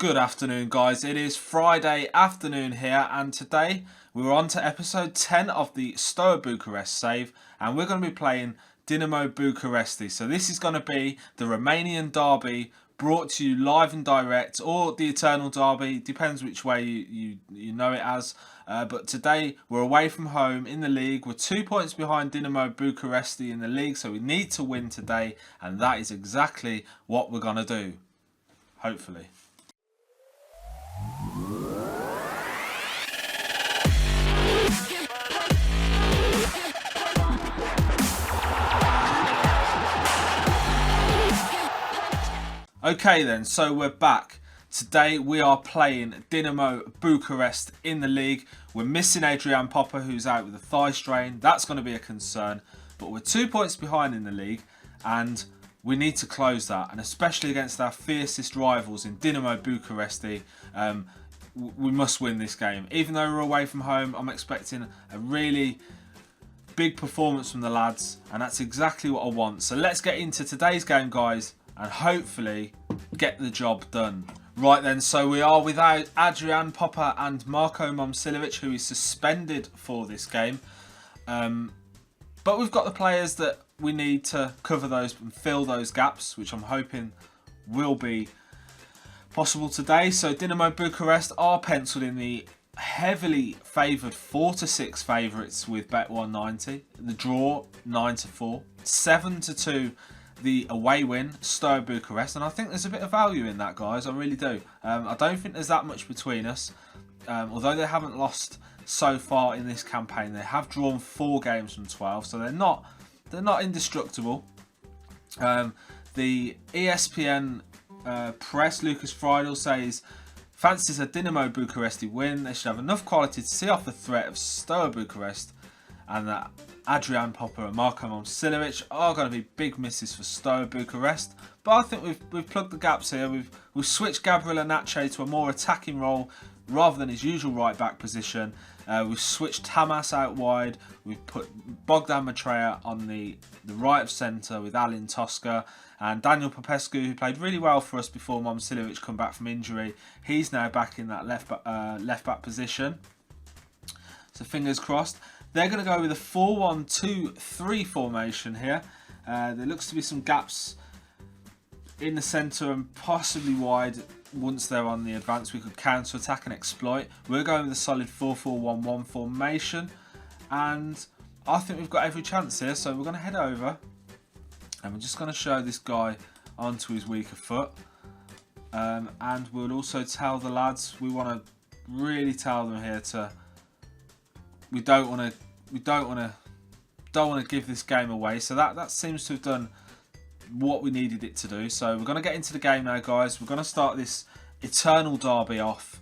Good afternoon, guys. It is Friday afternoon here, and today we're on to episode 10 of the Steaua Bucharest save, and we're going to be playing Dinamo Bucharest. So this is going to be the Romanian Derby brought to you live and direct, or the Eternal Derby, depends which way you know it as. But today we're away from home in the league. We're 2 points behind Dinamo Bucharest in the league, so we need to win today, and that is exactly what we're going to do, hopefully. Okay then, so we're back. Today we are playing Dinamo Bucharest in the league. We're missing Adrian Popper, who's out with a thigh strain. That's going to be a concern. But we're 2 points behind in the league, and we need to close that. And especially against our fiercest rivals in Dinamo Bucharest, we must win this game. Even though we're away from home, I'm expecting a really big performance from the lads, and that's exactly what I want. So let's get into today's game, guys, and hopefully get the job done. Right then, so we are without Adrian Popper and Marko Momcilovic, who is suspended for this game. But we've got the players that we need to cover those and fill those gaps, which I'm hoping will be possible today. So Dinamo Bucharest are penciled in the heavily favoured 4-6 favourites with Bet190. The draw 9-4, 7-2. The away win, Steaua Bucharest, and I think there's a bit of value in that, guys. I really do. I don't think there's that much between us. Although they haven't lost so far in this campaign, they have drawn 4 games from 12, so they're not indestructible. The ESPN press, Lucas Friedel, says fancies a Dinamo Bucharest win. They should have enough quality to see off the threat of Steaua Bucharest, and that Adrian Popper and Marko Momcilovic are going to be big misses for Steaua Bucharest. But I think we've plugged the gaps here. We've switched Gabriel Anache to a more attacking role rather than his usual right back position. We've switched Tamas out wide. We've put Bogdan Matreya on the right of centre with Alin Tosca, and Daniel Popescu, who played really well for us before Momcilovic come back from injury. He's now back in that left back position. So fingers crossed. They're going to go with a 4-1-2-3 formation here. There looks to be some gaps in the centre and possibly wide. Once they're on the advance, we could counter-attack and exploit. We're going with a solid 4-4-1-1 formation, and I think we've got every chance here. So we're going to head over, and we're just going to show this guy onto his weaker foot. And we'll also tell the lads, we want to really tell them here to... We don't want to give this game away. So that seems to have done what we needed it to do. So we're going to get into the game now, guys. We're going to start this Eternal Derby off.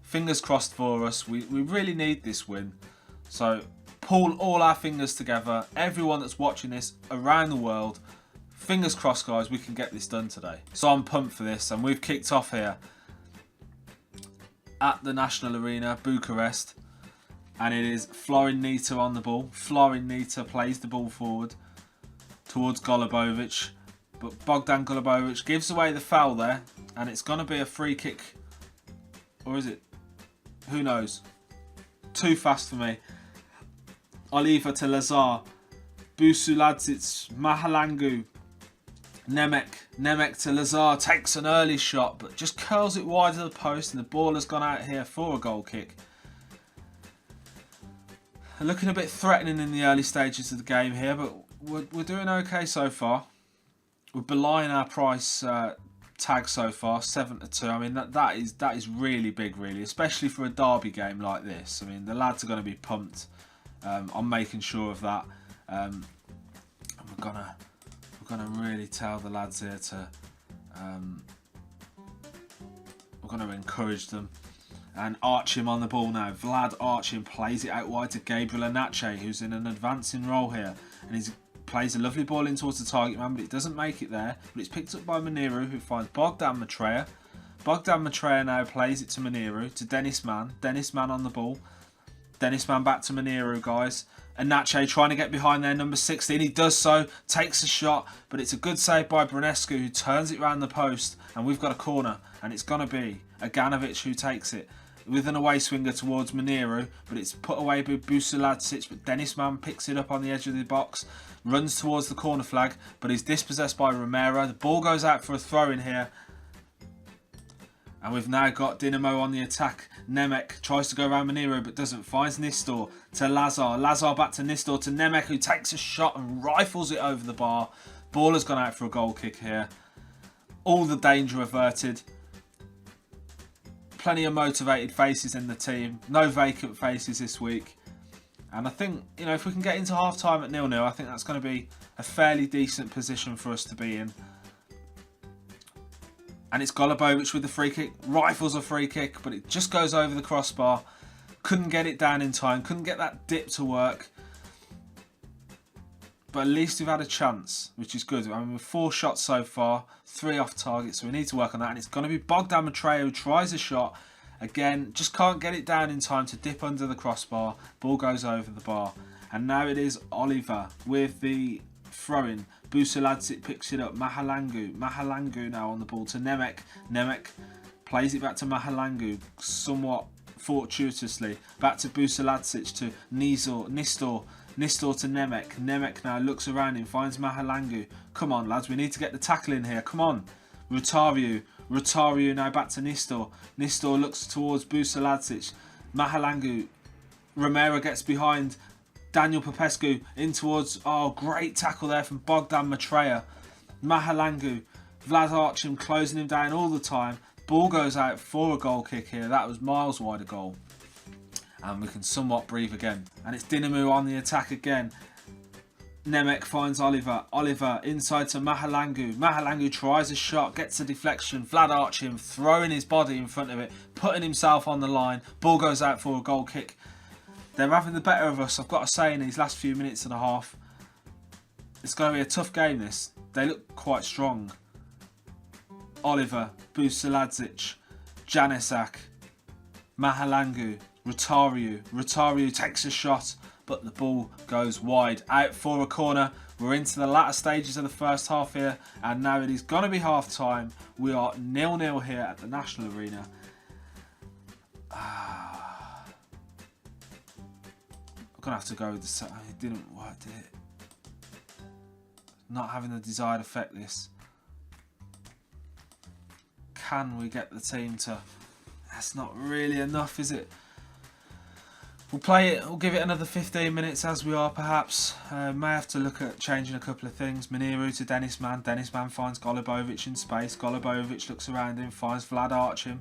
Fingers crossed for us. We really need this win. So pull all our fingers together. Everyone that's watching this around the world, fingers crossed, guys, we can get this done today. So I'm pumped for this, and we've kicked off here at the National Arena, Bucharest. And it is Florin Nita on the ball. Florin Nita plays the ball forward towards Golubovic. But Bogdan Golubovic gives away the foul there. And it's going to be a free kick. Or is it? Who knows? Too fast for me. Oliva to Lazar. Busuladzic. Mahalangu. Nemec to Lazar. Takes an early shot, but just curls it wide of the post. And the ball has gone out here for a goal kick. Looking a bit threatening in the early stages of the game here, but we're doing okay so far. We're belying our price tag so far, 7-2. I mean that is really big, really, especially for a derby game like this. I mean the lads are going to be pumped. I'm making sure of that. And we're gonna really tell the lads here to. We're going to encourage them. And Archim on the ball now. Vlad Archim plays it out wide to Gabriel Anache, who's in an advancing role here. And he plays a lovely ball in towards the target man, but it doesn't make it there. But it's picked up by Maniru, who finds Bogdan Matreya. Bogdan Matreya now plays it to Maniru, to Dennis Mann. Dennis Mann on the ball. Dennis man back to Maniero, guys. Anache trying to get behind there, number 16. He does so, takes a shot, but it's a good save by Brunescu, who turns it round the post, and we've got a corner, and it's going to be Aganovic who takes it with an away swinger towards Maniero, but it's put away by Ros-Albastrii, but Dennis man picks it up on the edge of the box, runs towards the corner flag, but he's dispossessed by Romero. The ball goes out for a throw in here. And we've now got Dinamo on the attack. Nemec tries to go around Maniero but doesn't. Finds Nistor to Lazar. Lazar back to Nistor to Nemec, who takes a shot and rifles it over the bar. Ball has gone out for a goal kick here. All the danger averted. Plenty of motivated faces in the team. No vacant faces this week. And I think, you know, if we can get into half time at 0-0, I think that's going to be a fairly decent position for us to be in. And it's Golubovic with the free kick. Rifles a free kick, but it just goes over the crossbar. Couldn't get it down in time. Couldn't get that dip to work. But at least we've had a chance, which is good. I mean, with 4 shots so far, 3 off target, so we need to work on that. And it's going to be Bogdan Matreo who tries a shot. Again, just can't get it down in time to dip under the crossbar. Ball goes over the bar. And now it is Oliver with the throw-in. Ros-Albastrii picks it up. Mahalangu now on the ball to Nemec. Nemec plays it back to Mahalangu, somewhat fortuitously. Back to Ros-Albastrii to Nistor to Nemec. Nemec now looks around him, finds Mahalangu. Come on, lads, we need to get the tackle in here. Come on. Rotario now back to Nistor. Nistor looks towards Ros-Albastrii. Mahalangu. Romero gets behind Daniel Popescu in towards, oh, great tackle there from Bogdan Matreo. Mahalangu, Vlad Archim closing him down all the time. Ball goes out for a goal kick here. That was miles wide a goal. And we can somewhat breathe again. And it's Dinamo on the attack again. Nemec finds Oliver. Oliver inside to Mahalangu. Mahalangu tries a shot, gets a deflection. Vlad Archim throwing his body in front of it, putting himself on the line. Ball goes out for a goal kick. They're having the better of us, I've got to say, in these last few minutes and a half. It's going to be a tough game, this. They look quite strong. Oliver, Ros-Albastrii, Janicek, Mahalangu, Rotario takes a shot, but the ball goes wide. Out for a corner. We're into the latter stages of the first half here, and now it is going to be half time. We are 0-0 here at the National Arena. I'm going to have to go with the... It didn't work, did it? Not having the desired effect, this. Can we get the team to... That's not really enough, is it? We'll play it. We'll give it another 15 minutes as we are, perhaps. May have to look at changing a couple of things. Maniero to Dennis man. Dennis man finds Golubovic in space. Golubovic looks around him, finds Vlad Archim.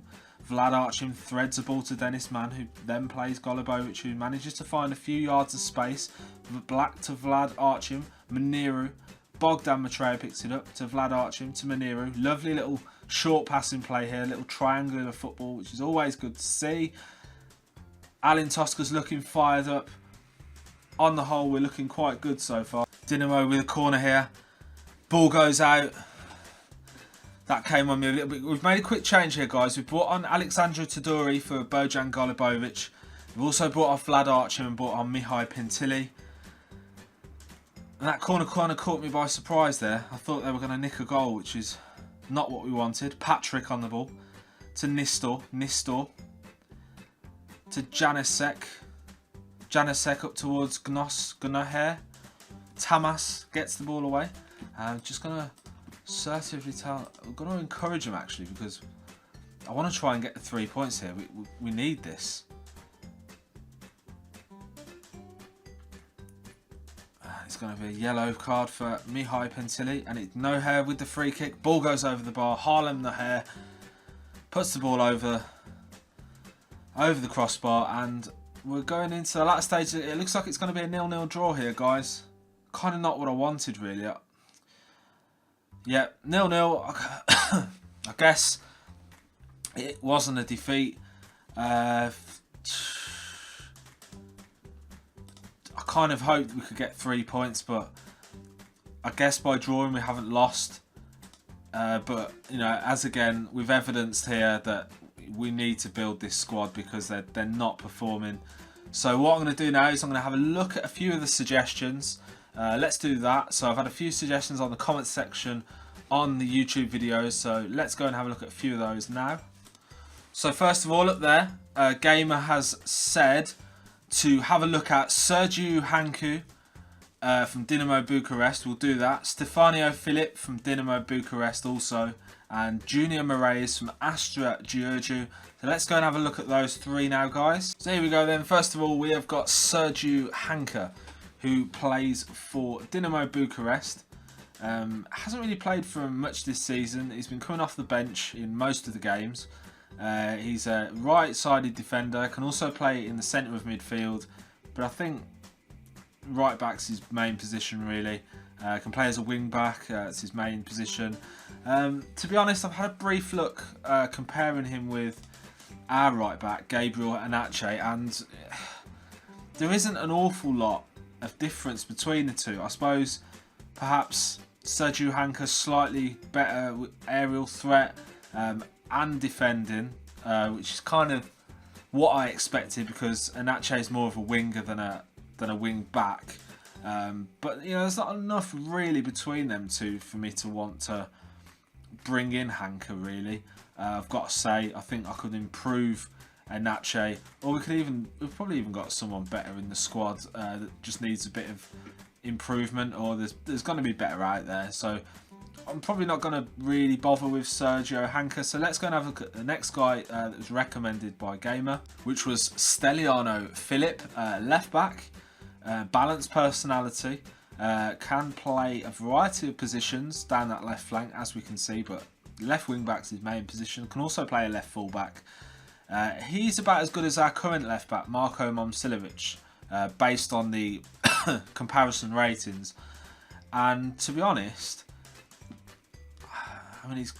Vlad Archim threads a ball to Dennis man, who then plays Golubovic, who manages to find a few yards of space. Black to Vlad Archim. Maniero. Bogdan Matreo picks it up to Vlad Archim to Maniero. Lovely little short passing play here. Little triangular football, which is always good to see. Alan Tosca's looking fired up. On the whole, we're looking quite good so far. Dinamo with a corner here. Ball goes out. That came on me a little bit. We've made a quick change here, guys. We've brought on Alexandru Todori for Bojan Golubovic. We've also brought on Vlad Archim and brought on Mihai Pintilli. And that corner kind of caught me by surprise there. I thought they were going to nick a goal, which is not what we wanted. Patrick on the ball. To Nistor. To Janicek. Janicek up towards Gnoher. Tamas gets the ball away. I'm just going to assertively tell... I'm going to encourage him, actually, because I want to try and get the 3 points here. We need this. It's going to be a yellow card for Mihai Pintilli. And it's Gnoher with the free kick. Ball goes over the bar. Harlem Gnoher puts the ball over the crossbar, and we're going into the latter stage. It looks like it's going to be a 0-0 draw here, guys. Kind of not what I wanted, really. Yeah, 0-0. I guess it wasn't a defeat. I kind of hoped we could get 3 points, but I guess by drawing we haven't lost. But, you know, as again, we've evidenced here that we need to build this squad because they're not performing So what I'm going to do now is I'm going to have a look at a few of the suggestions. Let's do that. So I've had a few suggestions on the comment section on the YouTube videos, so let's go and have a look at a few of those now. So first of all, up there, Gamer has said to have a look at Sergiu Hancu from Dinamo Bucharest. We'll do that. Stefanio Filip from Dinamo Bucharest also, and Junior Moraes from Astra Giurgiu. So let's go and have a look at those three now, guys. So here we go then. First of all, we have got Sergiu Hancu, who plays for Dinamo Bucharest. Hasn't really played for him much this season. He's been coming off the bench in most of the games. He's a right-sided defender, can also play in the centre of midfield, but I think right back's his main position really. Can play as a wing back, it's his main position. To be honest, I've had a brief look comparing him with our right back, Gabriel Anache, and there isn't an awful lot of difference between the two. I suppose perhaps Sergiu Hancu's slightly better aerial threat and defending, which is kind of what I expected, because Anache is more of a winger than a wing back. But you know, there's not enough really between them two for me to want to bring in Hancu really. I've got to say, I think I could improve Anache, or we've probably even got someone better in the squad that just needs a bit of improvement, or there's going to be better out there. So I'm probably not going to really bother with Sergiu Hancu. So let's go and have a look at the next guy that was recommended by Gamer, which was Steaua Filip, left back, balanced personality, can play a variety of positions down that left flank, as we can see, but left wing back's his main position. Can also play a left full back. He's about as good as our current left back, Marko Momcilovic, based on the comparison ratings. And to be honest, I mean, he's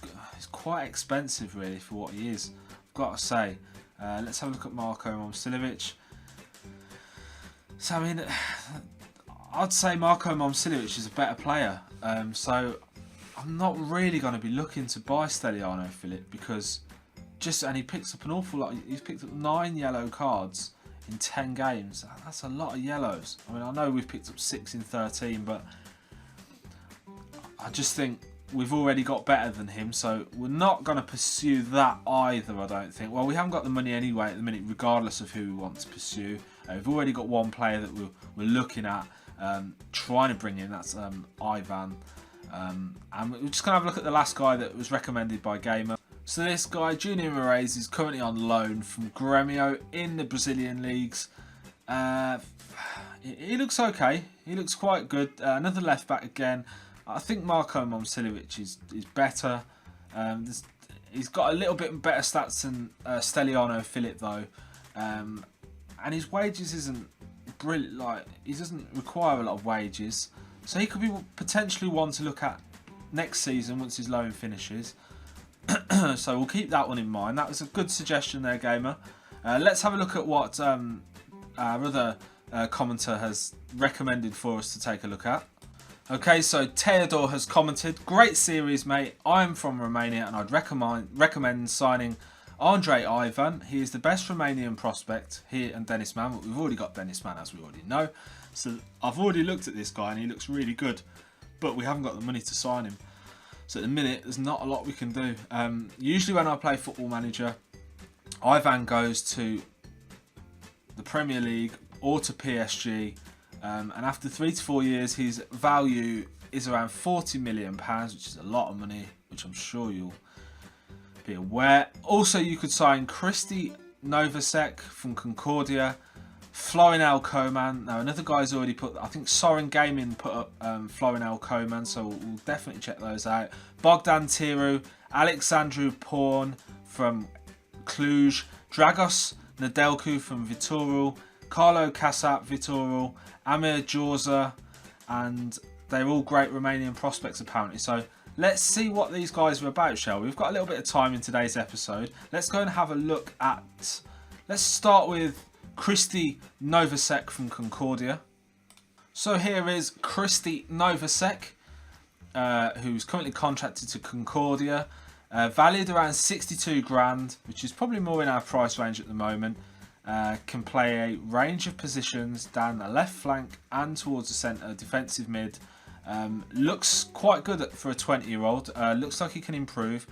quite expensive really for what he is, I've got to say. Let's have a look at Marko Momcilovic. So I mean, I'd say Marko Momcilovic is a better player. So I'm not really going to be looking to buy Steaua Filip, because and he picks up an awful lot. He's picked up 9 yellow cards in 10 games. That's a lot of yellows. I mean, I know we've picked up 6 in 13, but I just think we've already got better than him, so we're not going to pursue that either, I don't think. Well, we haven't got the money anyway at the minute, regardless of who we want to pursue. We've already got one player that we're looking at trying to bring in, that's Ivan. And we're just going to have a look at the last guy that was recommended by Gamer. So this guy, Junior Moraes, is currently on loan from Grêmio in the Brazilian leagues. He looks okay. He looks quite good. Another left back again. I think Marko Momcilovic is better. He's got a little bit better stats than Steaua Filip though. And his wages isn't brilliant. Like, he doesn't require a lot of wages. So he could be potentially one to look at next season once his loan finishes. So we'll keep that one in mind. That was a good suggestion there, Gamer. Let's have a look at what our other commenter has recommended for us to take a look at. Okay, so Theodore has commented, "Great series, mate. I am from Romania and I'd recommend signing Andre Ivan. He is the best Romanian prospect, he and Dennis Mann." But we've already got Dennis Mann, as we already know. So I've already looked at this guy and he looks really good, but we haven't got the money to sign him. So at the minute, there's not a lot we can do. Usually when I play Football Manager, Ivan goes to the Premier League or to PSG, and after 3 to 4 years, his value is around £40 million, which is a lot of money, which I'm sure you'll be aware. Also, you could sign Kristi Novacek from Concordia, Florinel Koman. Now, another guy's already put, I think Soren Gaming put up Florinel Koman, so we'll definitely check those out. Bogdan Tiru, Alexandru Porn from Cluj, Dragos Nedelcu from Viitorul, Carlo Casap, Viitorul, Amir Djorza, and they're all great Romanian prospects apparently. So let's see what these guys are about, shall we? We've got a little bit of time in today's episode. Let's go and have a look at, let's start with Kristi Novacek from Concordia. So here is Kristi Novacek, who's currently contracted to Concordia, valued around 62 grand, which is probably more in our price range at the moment. Can play a range of positions down the left flank and towards the centre, defensive mid. Looks quite good for a 20-year-old. Looks like he can improve.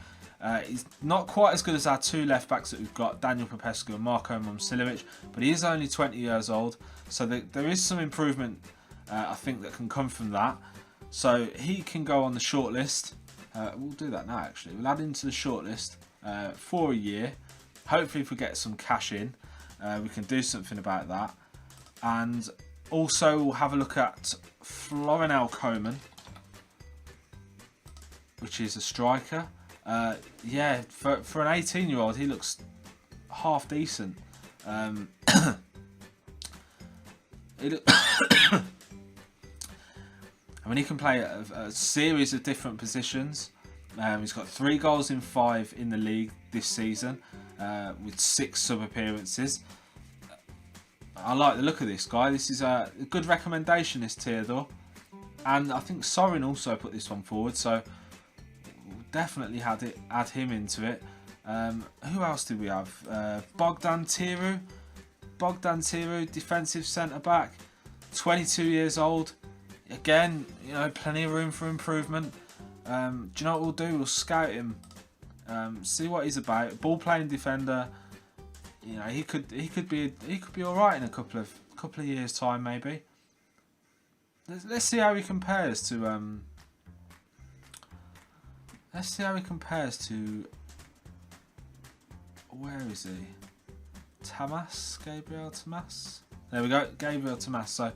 He's not quite as good as our two left backs that we've got, Daniel Popescu and Marko Momcilovic, but he is only 20 years old, so there is some improvement I think that can come from that. So he can go on the shortlist. We'll do that now actually. We'll add him to the shortlist for a year. Hopefully if we get some cash in, we can do something about that. And also we'll have a look at Florinel Koeman, which is a striker. Yeah, for an 18-year-old, he looks half decent. I mean, he can play a series of different positions. He's got 3 goals in 5 in the league this season, with 6 sub-appearances. I like the look of this guy. This is a good recommendation, this Theodore. And I think Sorin also put this one forward, so we'll definitely add him into it. Who else did we have? Bogdan Tiru. Bogdan Tiru, defensive centre-back, 22 years old. Again, you know, plenty of room for improvement. Do you know what we'll do? We'll scout him, see what he's about. Ball playing defender. You know, he could be all right in a couple of years' time, maybe. Let's see how he compares to. Let's see how he compares to. Where is he? Tamas, Gabriel Tamas. There we go, Gabriel Tamas. So,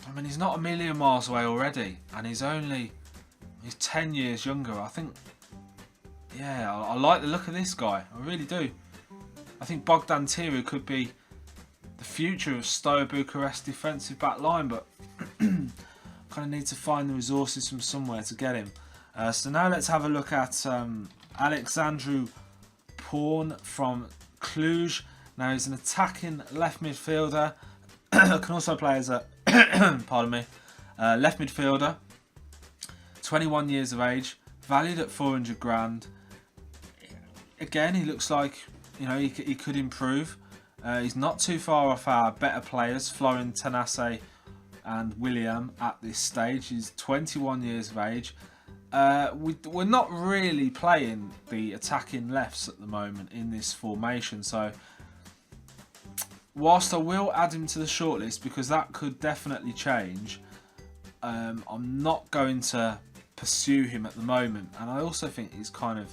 I mean, he's not a million miles away already, and he's 10 years younger. I think, yeah, I like the look of this guy. I really do. I think Bogdan Tiru could be the future of Steaua Bucharest defensive back line, but kind of need to find the resources from somewhere to get him. So now let's have a look at Alexandru Porn from Cluj. Now he's an attacking left midfielder. Can also play as a pardon me, left midfielder. 21 years of age, valued at 400 grand. Again, he looks like, you know, he could improve. He's not too far off our better players, Florin Tanase and William at this stage. He's 21 years of age. We're not really playing the attacking lefts at the moment in this formation, so whilst I will add him to the shortlist because that could definitely change, I'm not going to pursue him at the moment, and I also think he's kind of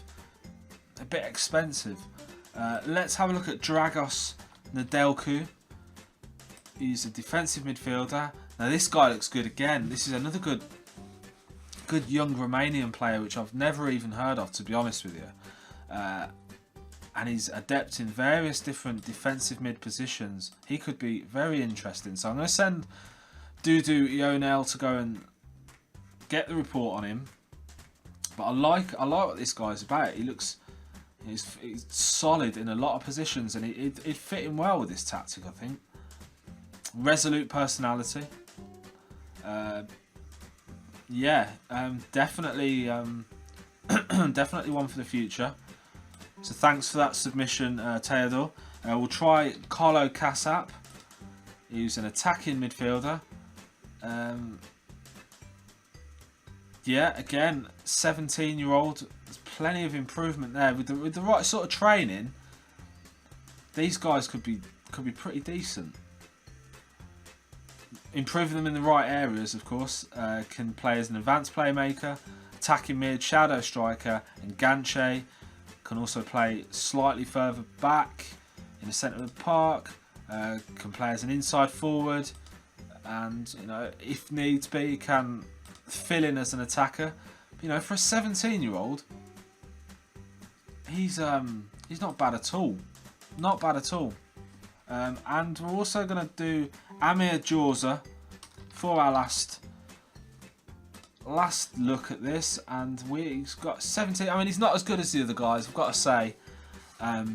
a bit expensive. Let's have a look at Dragos Nedelcu. He's a defensive midfielder. Now this guy looks good again. This is another good young Romanian player which I've never even heard of, to be honest with you. And he's adept in various different defensive mid positions. He could be very interesting. So I'm going to send Dudu Ionel to go and get the report on him. But I like what this guy's about. He's solid in a lot of positions, and it'd fit in well with this tactic, I think. Resolute personality. Yeah, definitely definitely one for the future. So thanks for that submission, Theodore. We'll try Carlo Casap. He's an attacking midfielder. Yeah, again, 17-year-old. There's plenty of improvement there. With the right sort of training, these guys could be pretty decent. Improving them in the right areas, of course. Can play as an advanced playmaker, attacking mid, shadow striker, and ganche. Can also play slightly further back in the centre of the park. Can play as an inside forward, and you know, if needs be, can fill in as an attacker. You know, for a 17-year-old, he's not bad at all. Not bad at all. And we're also going to do Amir Djorza for our last look at this, and he's got 17. I mean, he's not as good as the other guys, I've got to say, but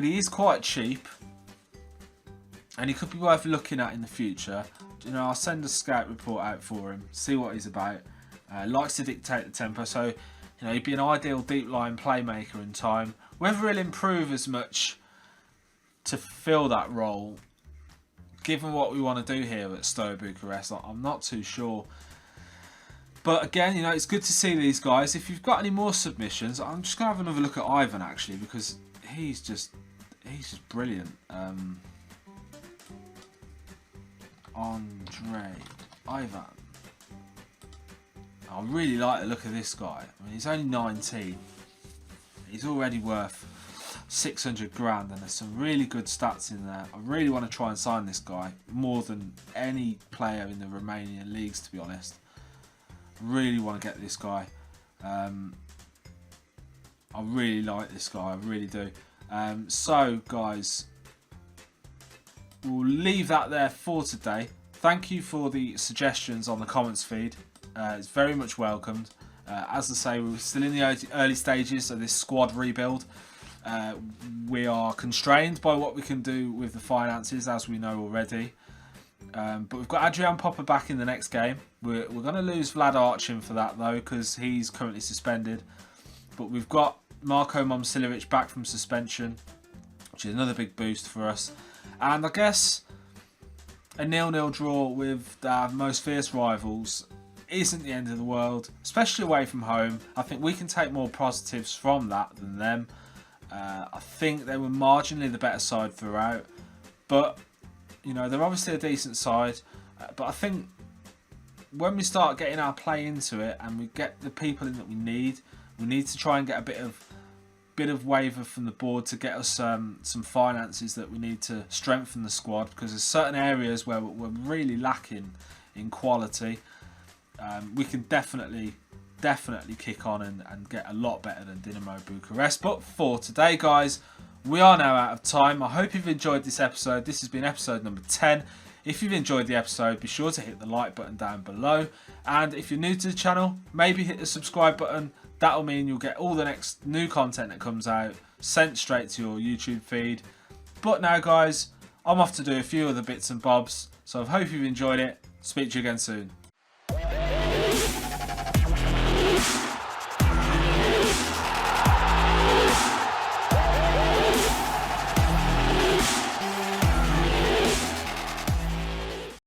he is quite cheap, and he could be worth looking at in the future. You know, I'll send a scout report out for him, see what he's about. Likes to dictate the tempo, so You know, he'd be an ideal deep line playmaker in time. Whether he'll improve as much to fill that role, given what we want to do here at Steaua Bucharest, I'm not too sure. But again, you know, it's good to see these guys. If you've got any more submissions, I'm just going to have another look at Ivan, actually, because he's just brilliant. Ivan. I really like the look of this guy. I mean, he's only 19. He's already worth 600 grand, and there's some really good stats in there. I really want to try and sign this guy more than any player in the Romanian leagues, to be honest. I really want to get this guy. I really like this guy, I really do. So guys, we'll leave that there for today. Thank you for the suggestions on the comments feed. It's very much welcomed. As I say, we're still in the early stages of this squad rebuild. We are constrained by what we can do with the finances, as we know already. But we've got Adrian Popper back in the next game. We're going to lose Vlad Archin for that, though, because he's currently suspended. But we've got Marko Momcilovic back from suspension, which is another big boost for us. And I guess a 0-0 draw with our most fierce rivals isn't the end of the world, especially away from home. I think we can take more positives from that than them. I think they were marginally the better side throughout, but you know, they're obviously a decent side. But I think when we start getting our play into it and we get the people in that we need to try and get a bit of waiver from the board to get us some finances that we need to strengthen the squad, because there's certain areas where we're really lacking in quality. We can definitely kick on and get a lot better than Dinamo Bucharest. But for today, guys, we are now out of time. I hope you've enjoyed this episode. This has been episode number 10. If you've enjoyed the episode, be sure to hit the like button down below. And if you're new to the channel, maybe hit the subscribe button. That'll mean you'll get all the next new content that comes out sent straight to your YouTube feed. But now, guys, I'm off to do a few other bits and bobs. So I hope you've enjoyed it. Speak to you again soon.